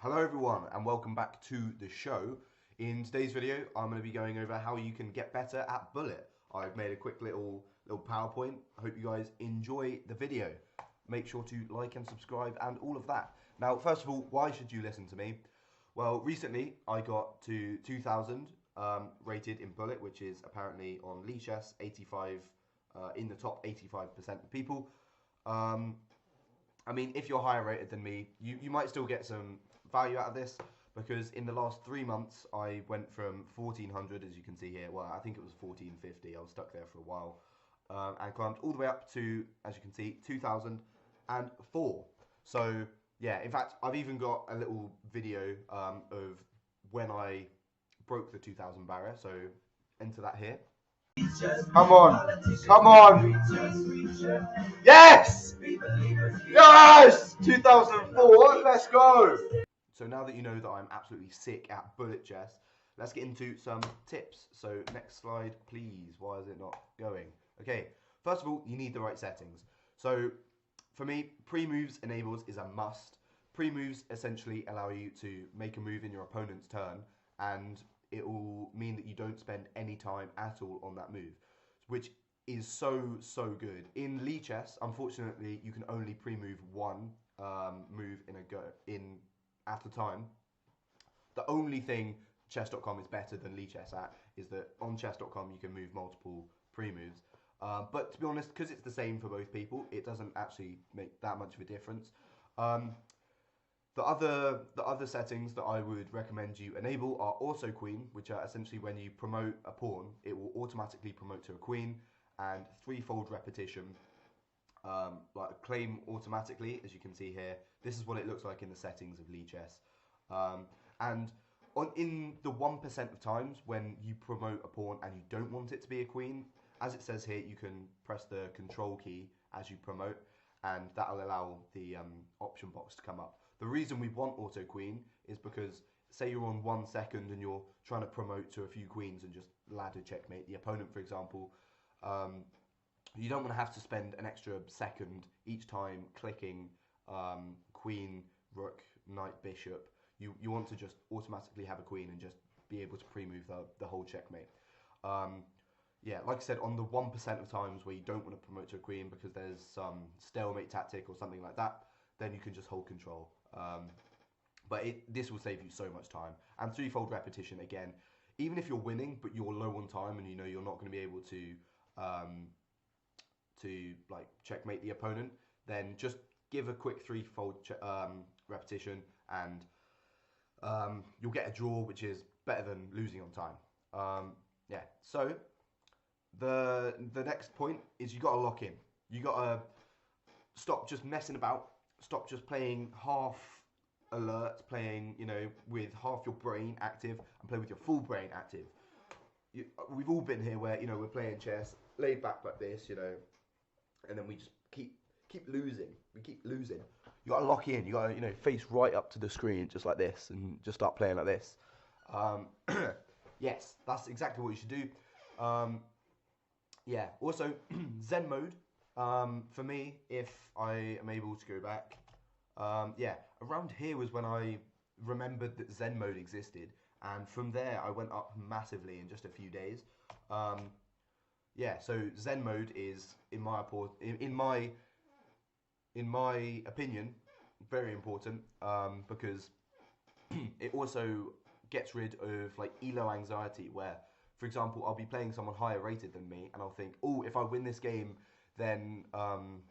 Hello everyone and welcome back to the show. In today's video I'm going to be going over how you can get better at bullet. I've made a quick little PowerPoint. I hope you guys enjoy the video. Make sure to like and subscribe and all of that. Now first of all, why should you listen to me? Well, recently I got to 2000 rated in bullet, which is apparently on Leechess 85 in the top 85% of people. I mean, if you're higher rated than me, you might still get some value out of this, because in the last 3 months I went from 1400, as you can see here, well I think it was 1450, I was stuck there for a while, and climbed all the way up to, as you can see, 2004. So yeah, in fact I've even got a little video of when I broke the 2000 barrier, so enter that here. Come on, come on, yes! Yes! 2004, let's go! So now that you know that I'm absolutely sick at bullet chess, let's get into some tips. So next slide, please. Why is it not going? Okay, first of all, you need the right settings. So for me, pre-moves enables is a must. Pre-moves essentially allow you to make a move in your opponent's turn, and it will mean that you don't spend any time at all on that move, which is so good. In Leechess, unfortunately, you can only pre-move one move at a time. The only thing chess.com is better than Leechess at is that on chess.com you can move multiple pre-moves. But to be honest, because it's the same for both people, it doesn't actually make that much of a difference. The other settings that I would recommend you enable are auto queen, which are essentially when you promote a pawn, it will automatically promote to a queen, and threefold repetition, like claim automatically, as you can see here. This is what it looks like in the settings of Leechess. And in the 1% of times when you promote a pawn and you don't want it to be a queen, as it says here, you can press the control key as you promote, and that'll allow the option box to come up. The reason we want auto queen is because, say you're on 1 second and you're trying to promote to a few queens and just ladder checkmate the opponent, for example, you don't want to have to spend an extra second each time clicking queen, rook, knight, bishop. You want to just automatically have a queen and just be able to pre-move the whole checkmate. Yeah, like I said, on the 1% of times where you don't want to promote to a queen because there's some stalemate tactic or something like that, then you can just hold control. But this will save you so much time. And threefold repetition, again, even if you're winning but you're low on time and you know you're not going to be able to like checkmate the opponent, then just give a quick threefold repetition, and you'll get a draw, which is better than losing on time. Yeah, so the next point is you got to lock in. You got to stop just messing about. Stop just playing half alert, playing, you know, with half your brain active, and play with your full brain active. We've all been here where, you know, we're playing chess, laid back like this, you know, and then we just keep losing. We keep losing. You got to lock in. You got to, you know, face right up to the screen just like this, and just start playing like this. Yes, that's exactly what you should do. Yeah. Also, Zen mode. For me, if I am able to go back, yeah, around here was when I remembered that Zen mode existed, and from there I went up massively in just a few days. Yeah, so Zen mode is, in my opinion, very important, because it also gets rid of like ELO anxiety, where, for example, I'll be playing someone higher rated than me, and I'll think, oh, if I win this game, then I'm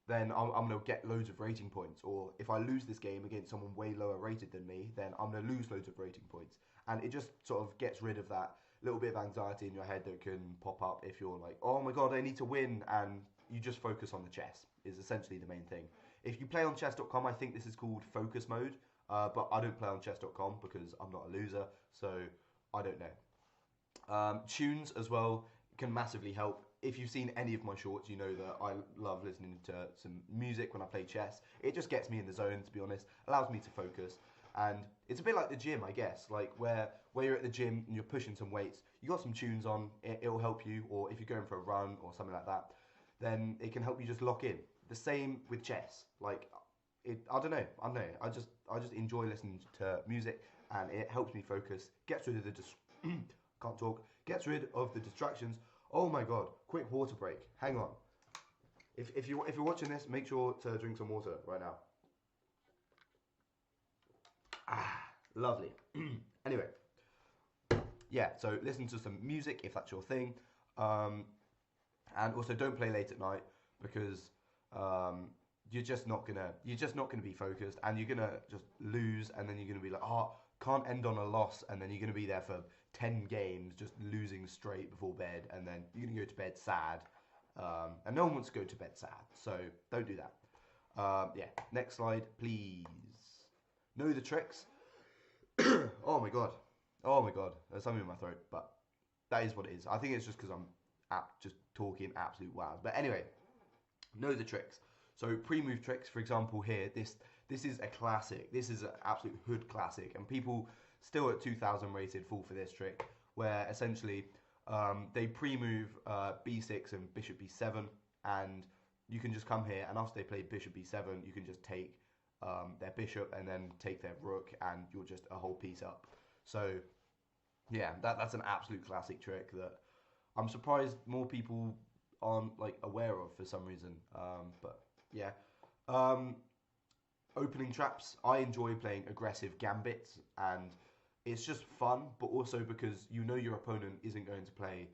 going to get loads of rating points. Or if I lose this game against someone way lower rated than me, then I'm going to lose loads of rating points. And it just sort of gets rid of that little bit of anxiety in your head that can pop up if you're like, oh my god, I need to win, and you just focus on the chess, is essentially the main thing. If you play on chess.com, I think this is called focus mode, but I don't play on chess.com because I'm not a loser, so I don't know. Tunes as well can massively help. If you've seen any of my shorts, you know that I love listening to some music when I play chess. It just gets me in the zone, to be honest, allows me to focus. And it's a bit like the gym, I guess, like where you're at the gym and you're pushing some weights, you got some tunes on, it'll help you, or if you're going for a run or something like that, then it can help you just lock in. The same with chess, like, I don't know, I just enjoy listening to music, and it helps me focus, gets rid of the can't talk, gets rid of the distractions. Oh my god, quick water break. Hang on. If you're watching this, make sure to drink some water right now. Ah, lovely. Anyway, yeah, so listen to some music if that's your thing. And also don't play late at night because you're just not gonna be focused, and you're gonna just lose, and then you're gonna be like, oh, can't end on a loss, and then you're gonna be there for 10 games just losing straight before bed, and then you're gonna go to bed sad, and no one wants to go to bed sad, so don't do that. Yeah, next slide, please. Know the tricks. Oh my god, oh my god, there's something in my throat, but that is what it is. I think it's just because I'm just talking absolute wow. But anyway, know the tricks. So pre-move tricks, for example, here this is a classic. This is an absolute hood classic, and people still at 2000 rated fall for this trick, where essentially they pre-move b6 and bishop b7, and you can just come here, and after they play bishop b7, you can just take their bishop and then take their rook, and you're just a whole piece up. So yeah, that's an absolute classic trick that I'm surprised more people aren't like aware of for some reason. But yeah, opening traps. I enjoy playing aggressive gambits, and it's just fun. But also because you know your opponent isn't going to play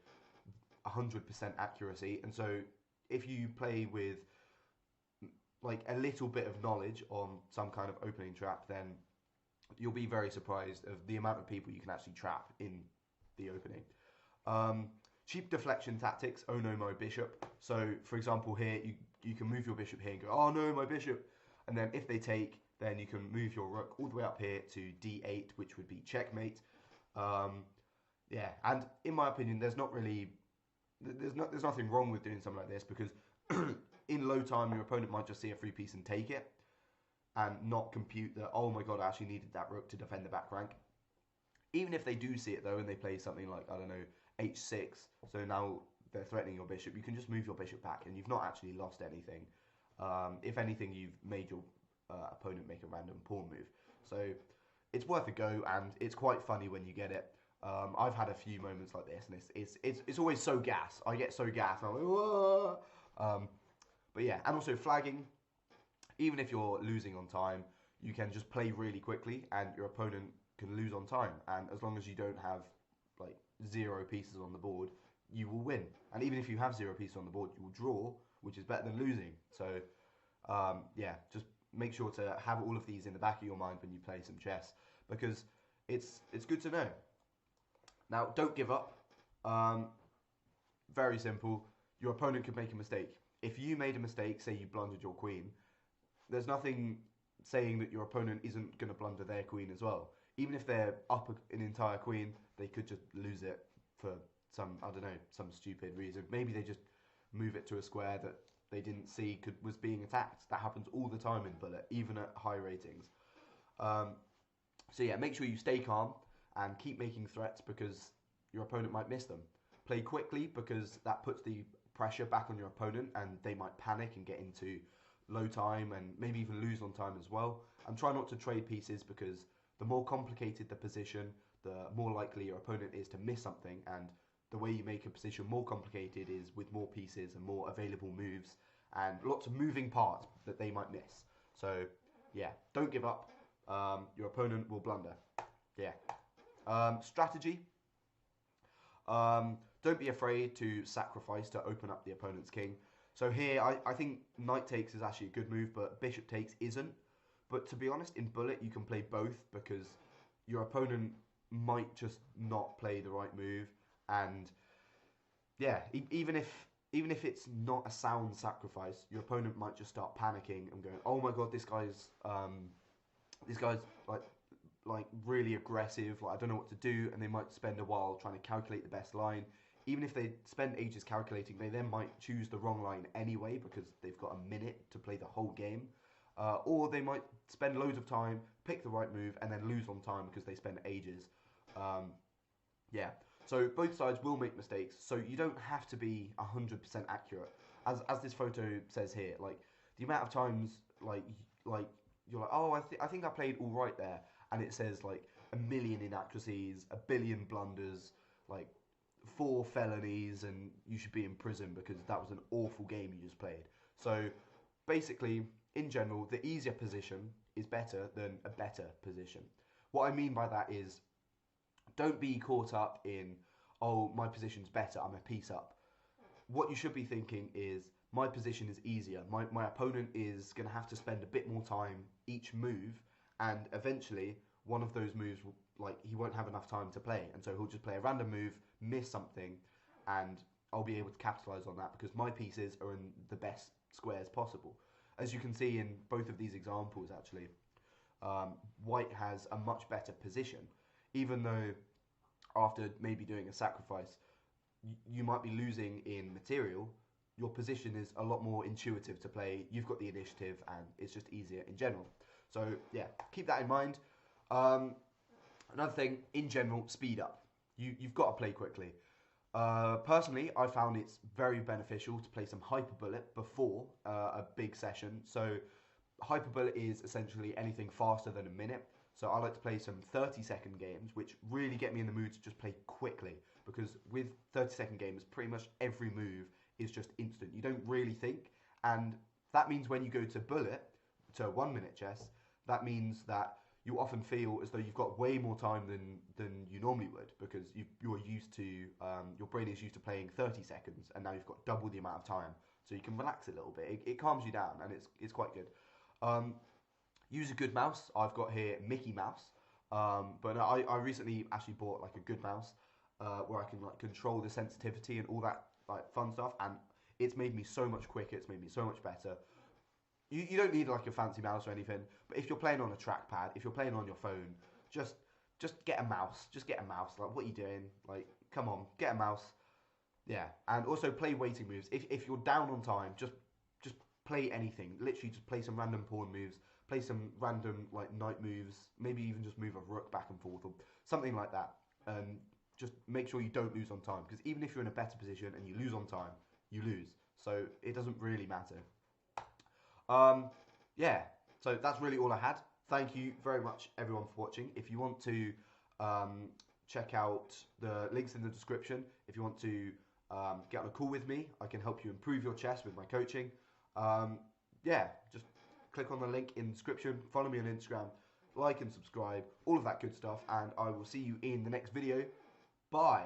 100% accuracy, and so if you play with like a little bit of knowledge on some kind of opening trap, then you'll be very surprised of the amount of people you can actually trap in the opening. Cheap deflection tactics. Oh no, my bishop. So for example here, you can move your bishop here and go, oh no, my bishop. And then if they take, then you can move your rook all the way up here to d8, which would be checkmate. Yeah, and in my opinion, there's nothing wrong with doing something like this, because in low time, your opponent might just see a free piece and take it, and not compute that, oh my god, I actually needed that rook to defend the back rank. Even if they do see it though, and they play something like, I don't know, h6, so now they're threatening your bishop, you can just move your bishop back, and you've not actually lost anything. If anything, you've made your opponent make a random pawn move. So it's worth a go, and it's quite funny when you get it. I've had a few moments like this, and it's always so gas. I get so gas, and I'm like, whoa! But yeah, and also flagging. Even if you're losing on time, you can just play really quickly, and your opponent can lose on time. And as long as you don't have like 0 pieces on the board, you will win. And even if you have 0 pieces on the board, you will draw, which is better than losing. So yeah, just make sure to have all of these in the back of your mind when you play some chess, because it's good to know. Now, don't give up. Very simple. Your opponent could make a mistake. If you made a mistake, say you blundered your queen, there's nothing saying that your opponent isn't going to blunder their queen as well. Even if they're up an entire queen, they could just lose it for some, I don't know, some stupid reason. Maybe they just move it to a square that they didn't see was being attacked. That happens all the time in Bullet, even at high ratings. So yeah, make sure you stay calm and keep making threats, because your opponent might miss them. Play quickly, because that puts the pressure back on your opponent, and they might panic and get into low time and maybe even lose on time as well. And try not to trade pieces, because the more complicated the position, the more likely your opponent is to miss something, and the way you make a position more complicated is with more pieces and more available moves and lots of moving parts that they might miss. So yeah, don't give up. Your opponent will blunder. Yeah. Strategy. Don't be afraid to sacrifice to open up the opponent's king. So here, I think knight takes is actually a good move, but bishop takes isn't. But to be honest, in Bullet, you can play both, because your opponent might just not play the right move. And yeah, even if it's not a sound sacrifice, your opponent might just start panicking and going, oh my god, this guy's like really aggressive, like I don't know what to do, and they might spend a while trying to calculate the best line. Even if they spend ages calculating, they then might choose the wrong line anyway, because they've got a minute to play the whole game. Or they might spend loads of time, pick the right move, and then lose on time because they spend ages. Yeah, so both sides will make mistakes, so you don't have to be 100% accurate. As this photo says here, like the amount of times like you're like, oh, I think I played all right there, and it says like a million inaccuracies, a billion blunders, like 4 felonies, and you should be in prison because that was an awful game you just played. So basically, in general, the easier position is better than a better position. What I mean by that is, don't be caught up in, oh, my position's better, I'm a piece up. What you should be thinking is, my position is easier. My opponent is going to have to spend a bit more time each move, and eventually one of those moves will, like, he won't have enough time to play, and so he'll just play a random move, miss something, and I'll be able to capitalize on that because my pieces are in the best squares possible. As you can see in both of these examples, actually, White has a much better position, even though after maybe doing a sacrifice, you might be losing in material. Your position is a lot more intuitive to play. You've got the initiative, and it's just easier in general. So yeah, keep that in mind. Another thing, in general, speed up. You've got to play quickly. Personally, I found it's very beneficial to play some hyper bullet before a big session. So hyper bullet is essentially anything faster than a minute. So I like to play some 30-second games, which really get me in the mood to just play quickly. Because with 30-second games, pretty much every move is just instant. You don't really think, and that means when you go to bullet, to 1 minute chess, that means that you often feel as though you've got way more time than you normally would, because you're used to, your brain is used to playing 30 seconds, and now you've got double the amount of time, so you can relax a little bit. It calms you down, and it's quite good. Use a good mouse. I've got here Mickey Mouse, but no, I recently actually bought like a good mouse where I can like control the sensitivity and all that like fun stuff, and it's made me so much quicker. It's made me so much better. You don't need like a fancy mouse or anything, but if you're playing on a trackpad, if you're playing on your phone, just get a mouse. Just get a mouse. Like, what are you doing? Like, come on, get a mouse. Yeah, and also play waiting moves. If you're down on time, just play anything. Literally, just play some random pawn moves. Play some random like knight moves. Maybe even just move a rook back and forth or something like that. And just make sure you don't lose on time, because even if you're in a better position and you lose on time, you lose. So it doesn't really matter. Yeah, so that's really all I had. Thank you very much, everyone, for watching. If you want to check out the links in the description, if you want to get on a call with me, I can help you improve your chess with my coaching. Yeah, just click on the link in the description, follow me on Instagram, like and subscribe, all of that good stuff, and I will see you in the next video. Bye.